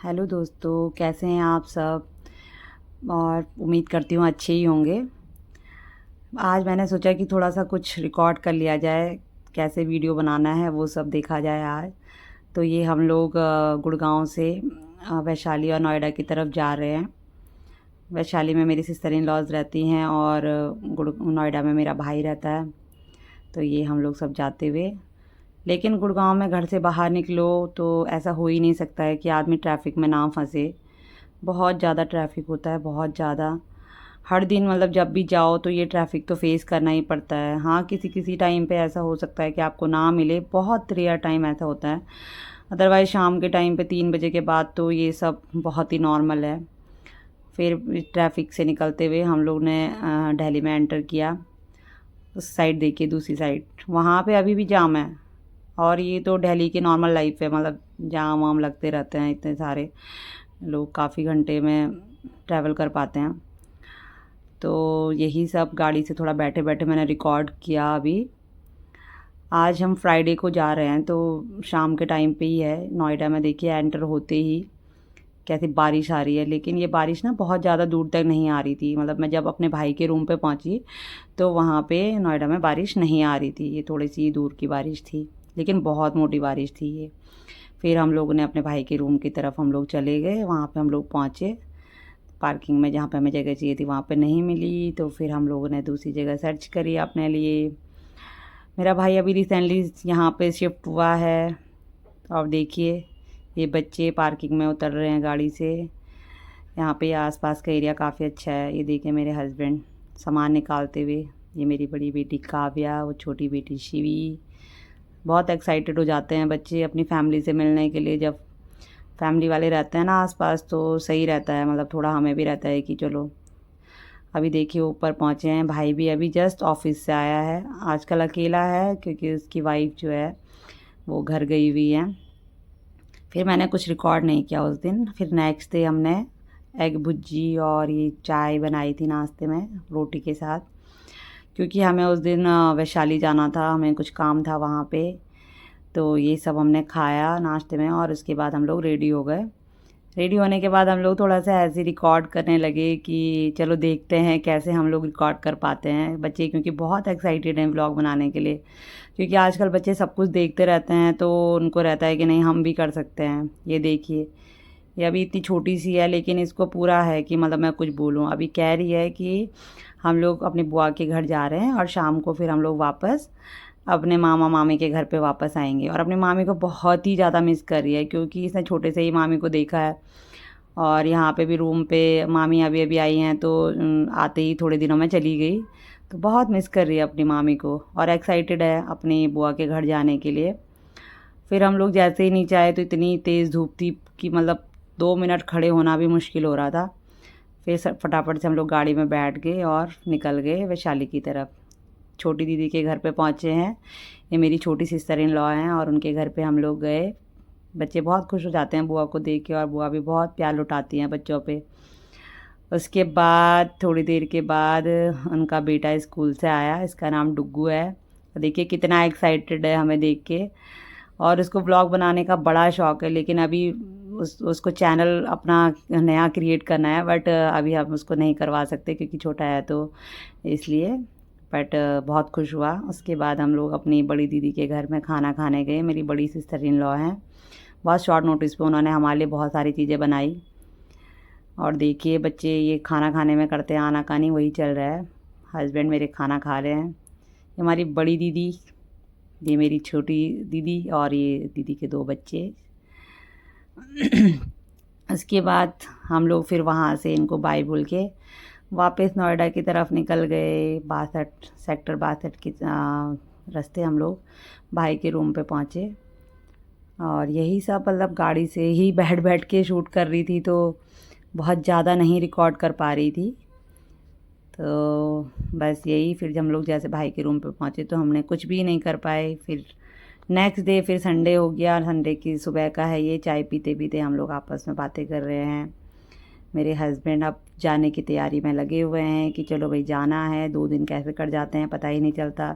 Hello दोस्तों, कैसे हैं आप सब। और उम्मीद करती हूँ अच्छे ही होंगे। आज मैंने सोचा कि थोड़ा सा कुछ रिकॉर्ड कर लिया जाए, कैसे वीडियो बनाना है वो सब देखा जाए आज। तो ये हम लोग गुड़गांव से वैशाली और नोएडा की तरफ जा रहे हैं। वैशाली में मेरी सिस्टर इन लॉज रहती हैं और गुड़ नोएडा में मेरा भाई रहता है। तो ये हम लोग सब जाते हुए, लेकिन गुड़गांव में घर से बाहर निकलो तो ऐसा हो ही नहीं सकता है कि आदमी ट्रैफिक में ना फंसे। बहुत ज़्यादा ट्रैफिक होता है, बहुत ज़्यादा। हर दिन मतलब जब भी जाओ तो ये ट्रैफिक तो फेस करना ही पड़ता है। हाँ, किसी किसी टाइम पे ऐसा हो सकता है कि आपको ना मिले, बहुत रेयर टाइम ऐसा होता है। अदरवाइज़ शाम के टाइम पे 3 बजे के बाद तो ये सब बहुत ही नॉर्मल है। फिर ट्रैफिक से निकलते हुए हम लोग ने दिल्ली में एंटर किया। उस साइड देखिए, दूसरी साइड वहाँ पे अभी भी जाम है। और ये तो दिल्ली की नॉर्मल लाइफ है, मतलब जाम वाम लगते रहते हैं, इतने सारे लोग काफ़ी घंटे में ट्रैवल कर पाते हैं। तो यही सब गाड़ी से थोड़ा बैठे बैठे मैंने रिकॉर्ड किया अभी। आज हम फ्राइडे को जा रहे हैं तो शाम के टाइम पे ही है। नोएडा में देखिए एंटर होते ही कैसी बारिश आ रही है, लेकिन ये बारिश ना बहुत ज़्यादा दूर तक नहीं आ रही थी। मतलब मैं जब अपने भाई के रूम पे पहुंची तो वहाँ पे नोएडा में बारिश नहीं आ रही थी, ये थोड़ी सी दूर की बारिश थी, लेकिन बहुत मोटी बारिश थी ये। फिर हम लोगों ने अपने भाई के रूम की तरफ हम लोग चले गए। वहाँ पे हम लोग पहुँचे पार्किंग में, जहाँ पे हमें जगह चाहिए थी वहाँ पे नहीं मिली, तो फिर हम लोगों ने दूसरी जगह सर्च करी अपने लिए। मेरा भाई अभी रिसेंटली यहाँ पे शिफ्ट हुआ है। और देखिए ये बच्चे पार्किंग में उतर रहे हैं गाड़ी से। यहाँ पे आसपास का एरिया काफ़ी अच्छा है। ये देखिए मेरे हस्बैंड सामान निकालते हुए। ये मेरी बड़ी बेटी काव्या, वो छोटी बेटी शिवी। बहुत एक्साइटेड हो जाते हैं बच्चे अपनी फैमिली से मिलने के लिए। जब फैमिली वाले रहते हैं ना आसपास तो सही रहता है, मतलब थोड़ा हमें भी रहता है कि चलो। अभी देखिए ऊपर पहुँचे हैं, भाई भी अभी जस्ट ऑफिस से आया है। आजकल अकेला है क्योंकि उसकी वाइफ जो है वो घर गई हुई है। फिर मैंने कुछ रिकॉर्ड नहीं किया उस दिन। फिर नेक्स्ट डे हमने एग भुर्जी और ये चाय बनाई थी नाश्ते में रोटी के साथ, क्योंकि हमें उस दिन वैशाली जाना था, हमें कुछ काम था वहाँ पे। तो ये सब हमने खाया नाश्ते में और उसके बाद हम लोग रेडी हो गए। रेडी होने के बाद हम लोग थोड़ा सा ऐसे रिकॉर्ड करने लगे कि चलो देखते हैं कैसे हम लोग रिकॉर्ड कर पाते हैं। बच्चे क्योंकि बहुत एक्साइटेड हैं व्लॉग बनाने के लिए, क्योंकि आजकल बच्चे सब कुछ देखते रहते हैं तो उनको रहता है कि नहीं हम भी कर सकते हैं। ये देखिए ये अभी इतनी छोटी सी है लेकिन इसको पूरा है कि मतलब मैं कुछ बोलूँ। अभी कह रही है कि हम लोग अपनी बुआ के घर जा रहे हैं और शाम को फिर हम लोग वापस अपने मामा मामी के घर पे वापस आएंगे। और अपनी मामी को बहुत ही ज़्यादा मिस कर रही है क्योंकि इसने छोटे से ही मामी को देखा है। और यहाँ पे भी रूम पे मामी अभी अभी आई हैं तो आते ही थोड़े दिनों में चली गई। तो बहुत मिस कर रही है अपनी मामी को और एक्साइटेड है अपनी बुआ के घर जाने के लिए। फिर हम लोग जैसे ही नीचे आए तो इतनी तेज़ धूप थी कि मतलब 2 मिनट खड़े होना भी मुश्किल हो रहा था। फिर फटाफट से हम लोग गाड़ी में बैठ गए और निकल गए वैशाली की तरफ। छोटी दीदी के घर पे पहुँचे हैं। ये मेरी छोटी सिस्टर इन लॉ हैं और उनके घर पे हम लोग गए। बच्चे बहुत खुश हो जाते हैं बुआ को देख के और बुआ भी बहुत प्यार लुटाती हैं बच्चों पे। उसके बाद थोड़ी देर के बाद उनका बेटा स्कूल से आया, इसका नाम डुग्गू है। देखिए कितना एक्साइटेड है हमें देख के। और उसको ब्लॉग बनाने का बड़ा शौक़ है, लेकिन अभी उसको चैनल अपना नया क्रिएट करना है, बट अभी हम उसको नहीं करवा सकते क्योंकि छोटा है तो इसलिए। बट बहुत खुश हुआ। उसके बाद हम लोग अपनी बड़ी दीदी के घर में खाना खाने गए। मेरी बड़ी सिस्टर इन लॉ हैं। बहुत शॉर्ट नोटिस पे उन्होंने हमारे लिए बहुत सारी चीज़ें बनाई। और देखिए बच्चे ये खाना खाने में करते हैं आनाकानी, वही चल रहा है। हस्बैंड मेरे खाना खा रहे हैं। ये हमारी बड़ी दीदी, ये मेरी छोटी दीदी और ये दीदी के 2 बच्चे। उसके बाद हम लोग फिर वहाँ से इनको बाय बोल के वापस नोएडा की तरफ निकल गए। 62 सेक्टर 62 के रास्ते हम लोग भाई के रूम पे पहुँचे। और यही सब मतलब गाड़ी से ही बैठ बैठ के शूट कर रही थी तो बहुत ज़्यादा नहीं रिकॉर्ड कर पा रही थी। तो बस यही, फिर जब हम लोग जैसे भाई के रूम पे पहुँचे तो हमने कुछ भी नहीं कर पाए। फिर नेक्स्ट डे फिर संडे हो गया। संडे की सुबह का है ये, चाय पीते पीते हम लोग आपस में बातें कर रहे हैं। मेरे हस्बैंड अब जाने की तैयारी में लगे हुए हैं कि चलो भाई जाना है। 2 दिन कैसे कट जाते हैं पता ही नहीं चलता।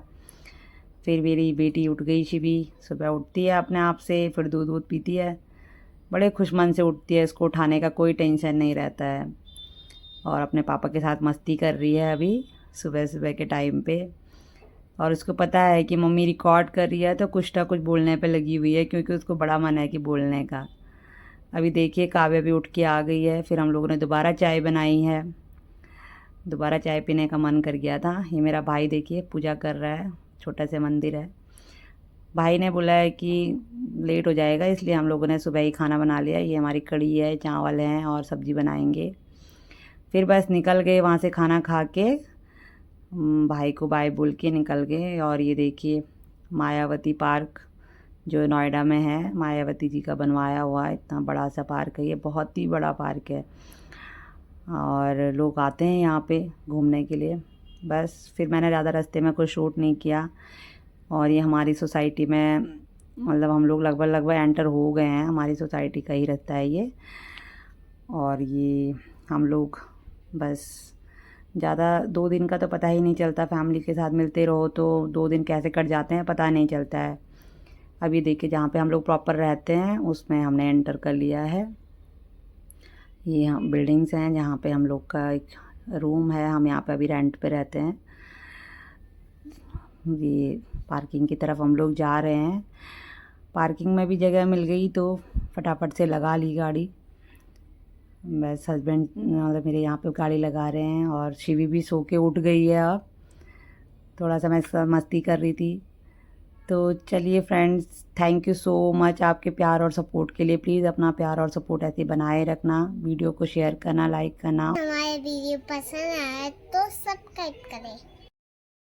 फिर मेरी बेटी उठ गई शिवी, सुबह उठती है अपने आप से, फिर दूध वूध पीती है। बड़े खुश मन से उठती है, इसको उठाने का कोई टेंशन नहीं रहता है। और अपने पापा के साथ मस्ती कर रही है अभी सुबह सुबह के टाइम पे। और उसको पता है कि मम्मी रिकॉर्ड कर रही है, तो कुछ ना कुछ बोलने पे लगी हुई है, क्योंकि उसको बड़ा मन है कि बोलने का। अभी देखिए काव्या भी उठ के आ गई है, फिर हम लोगों ने दोबारा चाय बनाई है। दोबारा चाय पीने का मन कर गया था। ये मेरा भाई देखिए पूजा कर रहा है, छोटा सा मंदिर है। भाई ने बोला है कि लेट हो जाएगा, इसलिए हम लोगों ने सुबह ही खाना बना लिया। ये हमारी कढ़ी है, चावल हैं और सब्ज़ी बनाएंगे। फिर बस निकल गए वहाँ से खाना खा के, भाई को बाय बोल के निकल गए। और ये देखिए मायावती पार्क जो नोएडा में है, मायावती जी का बनवाया हुआ इतना बड़ा सा पार्क है। ये बहुत ही बड़ा पार्क है और लोग आते हैं यहाँ पे घूमने के लिए। बस फिर मैंने ज़्यादा रास्ते में कोई शूट नहीं किया। और ये हमारी सोसाइटी में, मतलब हम लोग लगभग एंटर हो गए हैं, हमारी सोसाइटी का ही रास्ता है ये। और ये हम लोग बस ज़्यादा 2 दिन का तो पता ही नहीं चलता, फैमिली के साथ मिलते रहो तो 2 दिन कैसे कट जाते हैं पता नहीं चलता है। अभी देखिए जहाँ पे हम लोग प्रॉपर रहते हैं उसमें हमने एंटर कर लिया है। ये हम बिल्डिंग्स हैं जहाँ पे हम लोग का एक रूम है, हम यहाँ पे अभी रेंट पे रहते हैं। ये पार्किंग की तरफ हम लोग जा रहे हैं। पार्किंग में भी जगह मिल गई तो फटाफट से लगा ली गाड़ी। बस हस्बैंड मतलब मेरे यहाँ पे गाड़ी लगा रहे हैं और शिवी भी सो के उठ गई है। अब थोड़ा सा मैं मस्ती कर रही थी। तो चलिए friends, thank you so much आपके प्यार और सपोर्ट के लिए। प्लीज़ अपना प्यार और सपोर्ट ऐसे बनाए रखना। वीडियो को शेयर करना, लाइक करना। हमारे वीडियो पसंद आए तो सब्सक्राइब करें।